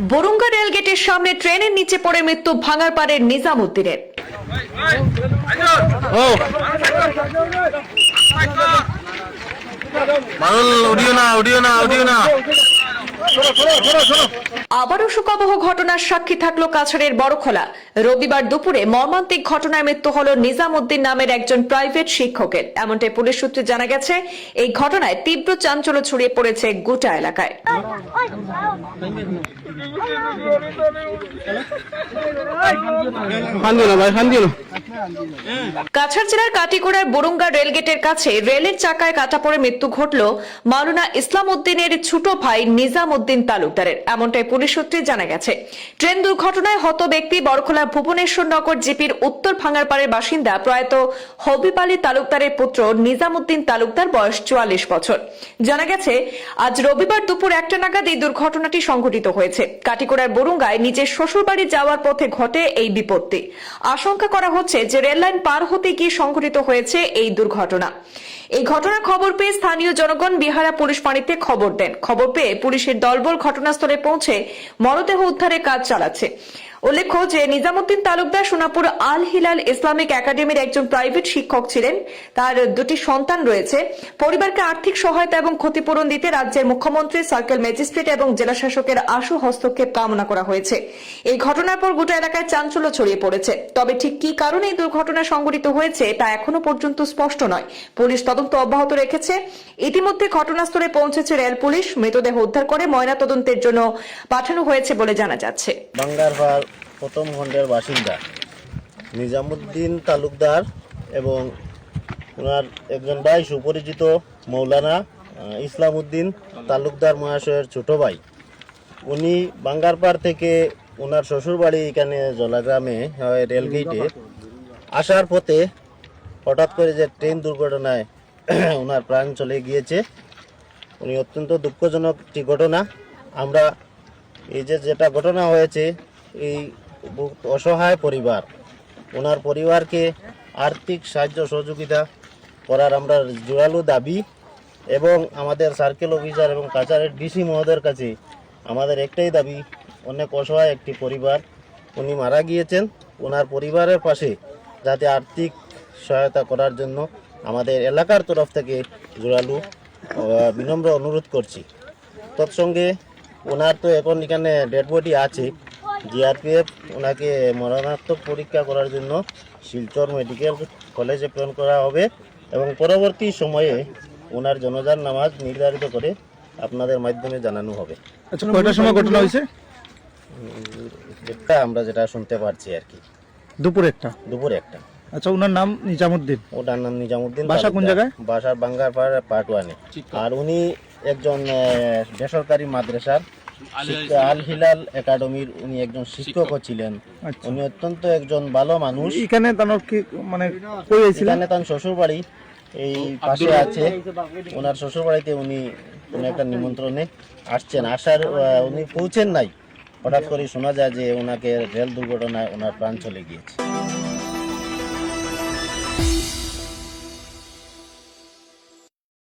বরুঙ্গা রেলগেটের সামনে ট্রেনের নিচে পড়ে মৃত্যু ভাঙারপাড়ের নিজামউদ্দিনের। আবারও শোকাবহ ঘটনার সাক্ষী থাকলো কাছাড়ের বড়খোলা। রবিবার দুপুরে মর্মান্তিক ঘটনায় মৃত্যু হল নিজামউদ্দিন নামের একজন প্রাইভেট শিক্ষকের। এমনটাই পুলিশ সূত্রে জানা গেছে। এই ঘটনায় তীব্র চাঞ্চল্য ছড়িয়ে পড়েছে গোটা এলাকায়। কাছাড় জেলার কাটিগড়ার বরুঙ্গা রেলগেটের কাছে রেলের চাকায় কাটা পড়ে মৃত্যু ঘটল মাওলানা ইসলাম উদ্দিনের ছোট ভাই নিজামউদ্দিন তালুকদারের। এমনটাই পুলিশ সূত্রে জানা গেছে। ট্রেন দুর্ঘটনায় হত ব্যক্তি বড়খোলা ভুবনেশ্বর নগর জিপির উত্তর ভাঙারপাড়ের বাসিন্দা প্রয়াত হবিব আলী তালুকদারের পুত্র নিজামউদ্দিন তালুকদার, বয়স 44 বছর। জানা গেছে আজ রবিবার দুপুর 1টা নাগাদ এই দুর্ঘটনাটি সংঘটিত হয়েছে। কাটিগড়ার বরুঙ্গায় নিজের শ্বশুরবাড়ি যাওয়ার পথে ঘটে এই বিপত্তি। আশঙ্কা করা হচ্ছে যে রেললাইন পার হতে গিয়ে সংঘটিত হয়েছে এই দুর্ঘটনা। এই ঘটনার খবর পেয়ে স্থানীয় জনগণ বিহারা পুলিশ ফাঁড়িতে খবর দেন। খবর পেয়ে পুলিশের দলবল ঘটনাস্থলে পৌঁছে মরদেহ উদ্ধারের কাজ চালাচ্ছে। উল্লেখ্য যে Nizamuddin Talukdar Sonapur Al Hilal Islamic একাডেমির একজন প্রাইভেট শিক্ষক ছিলেন। তার 2টি সন্তান রয়েছে। পরিবারকে আর্থিক সহায়তা এবং ক্ষতিপূরণ দিতে রাজ্যের মুখ্যমন্ত্রী, সার্কেল ম্যাজিস্ট্রেট এবং জেলা শাসকের আশু হস্তক্ষেপ কামনা করা হয়েছে। এই ঘটনার পর গোটা এলাকায় চাঞ্চল্য ছড়িয়ে পড়েছে। তবে ঠিক কি কারণে এই দুর্ঘটনা সংঘটিত হয়েছে তা এখনো পর্যন্ত স্পষ্ট নয়। পুলিশ তদন্ত অব্যাহত রেখেছে। ইতিমধ্যে ঘটনাস্থলে পৌঁছেছে রেল পুলিশ। মৃতদেহ উদ্ধার করে ময়নাতদন্তের জন্য পাঠানো হয়েছে বলে জানা যাচ্ছে। প্রথম খণ্ডের বাসিন্দা নিজামউদ্দিন তালুকদার এবং ওনার একজন ভাই সুপরিচিত মৌলানা ইসলাম উদ্দিন তালুকদার মহাশয়ের ছোট ভাই। উনি বাঙ্গারপাড় থেকে ওনার শ্বশুরবাড়ি এখানে জলাগ্রামে রেলগেটে আসার পথে হঠাৎ করে যে ট্রেন দুর্ঘটনায় ওনার প্রাণ চলে গিয়েছে। উনি অত্যন্ত দুঃখজনক একটি ঘটনা। আমরা এই যেটা ঘটনা হয়েছে, এই অসহায় পরিবার, ওনার পরিবারকে আর্থিক সাহায্য সহযোগিতা করার আমরা জোরালো দাবি এবং আমাদের সার্কেল অফিসার এবং কাছাড়ের ডিসি মহোদয়ের কাছে আমাদের একটাই দাবি, অনেক অসহায় একটি পরিবার, উনি মারা গিয়েছেন, ওনার পরিবারের পাশে যাতে আর্থিক সহায়তা করার জন্য আমাদের এলাকার তরফ থেকে জোরালো বিনম্র অনুরোধ করছি। তৎসঙ্গে ওনার তো এখন এখানে ডেড বডি আছে। জিআরপিএফ ওনাকে মরণাত্মক পরীক্ষা করার জন্য শিলচর মেডিকেল কলেজে প্রেরণ করা হবে এবং পরবর্তী সময়ে ওনার জনাজার নামাজ নির্ধারিত করে আপনাদের মাধ্যমে জানানো হবে। আচ্ছা, কয়টার সময় ঘটনা হয়েছে? আমরা যেটা শুনতে পারছি আর কি, দুপুর একটা। আচ্ছা, ওনার নাম নিজামউদ্দিন? ওটার নাম নিজামউদ্দিন। বাসা কোন জায়গায়? বাসা বাঙ্গারপাড় পার্ট 1-এ। আর উনি একজন বেসরকারি মাদ্রাসার আল হিলাল একাডেমির উনি একজন শিক্ষকও ছিলেন। উনি অত্যন্ত একজন ভালো মানুষ। এখানে তার কি মানে কই আইছিলেন? এখানে তার শ্বশুরবাড়ি এই পাশে আছে। ওনার শ্বশুরবাড়িতে উনি কোনো একটা নিমন্ত্রণে আসছেন। আসার উনি পৌঁছেন নাই, হঠাৎ করে শোনা যায় যে ওনাকে রেল দুর্ঘটনায় ওনার প্রাণ চলে গিয়েছে।